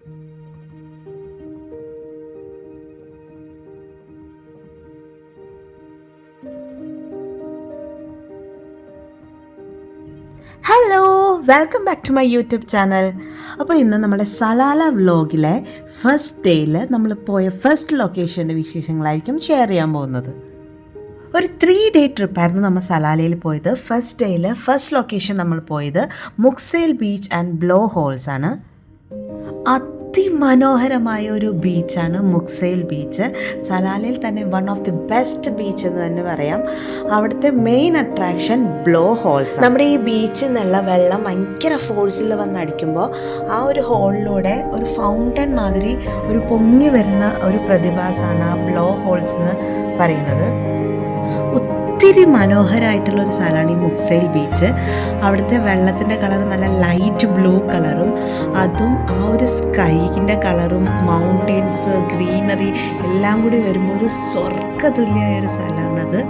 Hello, welcome back to my YouTube channel. അപ്പോൾ ഇന്ന് നമ്മുടെ സലാല വ്ലോഗിലെ ഫസ്റ്റ് ഡേയിൽ നമ്മൾ പോയ ഫസ്റ്റ് ലൊക്കേഷൻ്റെ വിശേഷങ്ങളായിരിക്കും ഷെയർ ചെയ്യാൻ പോകുന്നത്. ഒരു 3-day ട്രിപ്പായിരുന്നു നമ്മൾ സലാലയിൽ പോയത്. ഫസ്റ്റ് ഡേയിൽ ഫസ്റ്റ് ലൊക്കേഷൻ നമ്മൾ പോയത് മുക്സേൽ ബീച്ച് ആൻഡ് ബ്ലോ ഹോൾസ് ആണ്. അതിമനോഹരമായ ഒരു ബീച്ചാണ് മുക്സേൽ ബീച്ച്. സലാലയിൽ തന്നെ one of the best beach എന്ന് തന്നെ പറയാം. അവിടുത്തെ മെയിൻ അട്രാക്ഷൻ ബ്ലോ ഹോൾസ്. നമ്മുടെ ഈ ബീച്ചിൽ നിന്നുള്ള വെള്ളം ഭയങ്കര ഫോഴ്സിൽ വന്നടിക്കുമ്പോൾ ആ ഒരു ഹോളിലൂടെ ഒരു ഫൗണ്ടൻ മാതിരി ഒരു പൊങ്ങി വരുന്ന ഒരു പ്രതിഭാസമാണ് ആ ബ്ലോ ഹോൾസ് എന്ന് പറയുന്നത്. ഒത്തിരി മനോഹരമായിട്ടുള്ളൊരു സ്ഥലമാണ് ഈ മുക്സേൽ ബീച്ച്. അവിടുത്തെ വെള്ളത്തിൻ്റെ കളർ നല്ല ലൈറ്റ് ബ്ലൂ കളറും അതും ആ ഒരു സ്കൈൻ്റെ കളറും മൗണ്ടെയ്ൻസ് ഗ്രീനറി എല്ലാം കൂടി വരുമ്പോൾ ഒരു സ്വർഗ്ഗതുല്യമായൊരു സ്ഥലമാണത്.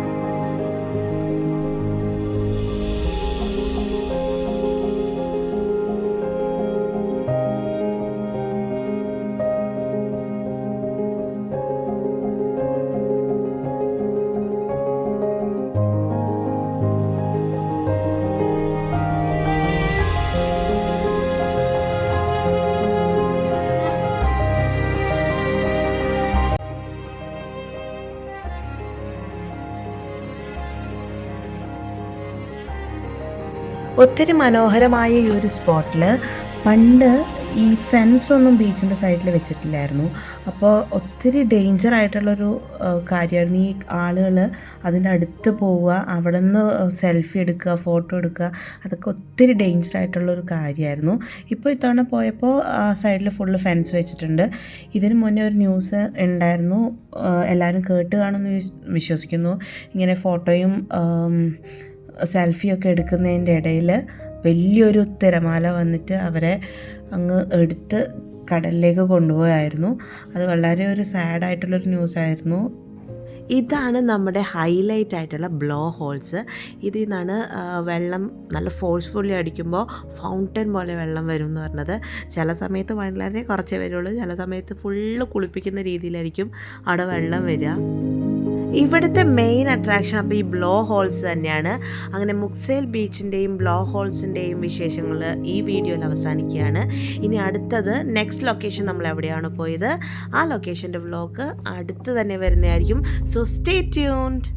ഒത്തിരി മനോഹരമായ ഈ ഒരു സ്പോട്ടിൽ പണ്ട് ഈ ഫെൻസൊന്നും ബീച്ചിൻ്റെ സൈഡിൽ വെച്ചിട്ടില്ലായിരുന്നു. അപ്പോൾ ഒത്തിരി ഡേഞ്ചർ ആയിട്ടുള്ളൊരു കാര്യമായിരുന്നു. ഈ ആളുകൾ അതിൻ്റെ അടുത്ത് പോവുക, അവിടെ നിന്ന് സെൽഫി എടുക്കുക, ഫോട്ടോ എടുക്കുക, അതൊക്കെ ഒത്തിരി ഡേഞ്ചർ ആയിട്ടുള്ളൊരു കാര്യമായിരുന്നു. ഇപ്പോൾ ഇത്തവണ പോയപ്പോൾ ആ സൈഡിൽ ഫുള്ള് ഫെൻസ് വെച്ചിട്ടുണ്ട്. ഇതിന് മുന്നേ ഒരു ന്യൂസ് ഉണ്ടായിരുന്നു, എല്ലാവരും കേട്ട് കാണുമെന്ന് വിശ്വസിക്കുന്നു. ഇങ്ങനെ ഫോട്ടോയും സെൽഫിയൊക്കെ എടുക്കുന്നതിൻ്റെ ഇടയിൽ വലിയൊരു തിരമാല വന്നിട്ട് അവരെ അങ്ങ് എടുത്ത് കടലിലേക്ക് കൊണ്ടുപോയായിരുന്നു. അത് വളരെ ഒരു സാഡായിട്ടുള്ളൊരു ന്യൂസായിരുന്നു. ഇതാണ് നമ്മുടെ ഹൈലൈറ്റ് ആയിട്ടുള്ള ബ്ലോ ഹോൾസ്. ഇതിൽ നിന്നാണ് വെള്ളം നല്ല ഫോഴ്സ്ഫുള്ളി അടിക്കുമ്പോൾ ഫൗണ്ടൻ പോലെ വെള്ളം വരും എന്ന് പറഞ്ഞത്. ചില സമയത്ത് വളരെ കുറച്ചേ വരുള്ളൂ, ചില സമയത്ത് ഫുള്ള് കുളിപ്പിക്കുന്ന രീതിയിലായിരിക്കും അവിടെ വെള്ളം വരിക. ഇവിടുത്തെ മെയിൻ അട്രാക്ഷൻ അപ്പോൾ ഈ ബ്ലോ ഹോൾസ് തന്നെയാണ്. അങ്ങനെ മുക്സേൽ ബീച്ചിൻ്റെയും ബ്ലോ ഹോൾസിൻ്റെയും വിശേഷങ്ങൾ ഈ വീഡിയോയിൽ അവസാനിക്കുകയാണ്. ഇനി അടുത്തത് നെക്സ്റ്റ് ലൊക്കേഷൻ നമ്മൾ എവിടെയാണ് പോയത്, ആ ലൊക്കേഷൻ്റെ വ്ലോഗ് അടുത്ത് തന്നെ വരുന്നതായിരിക്കും. So stay tuned.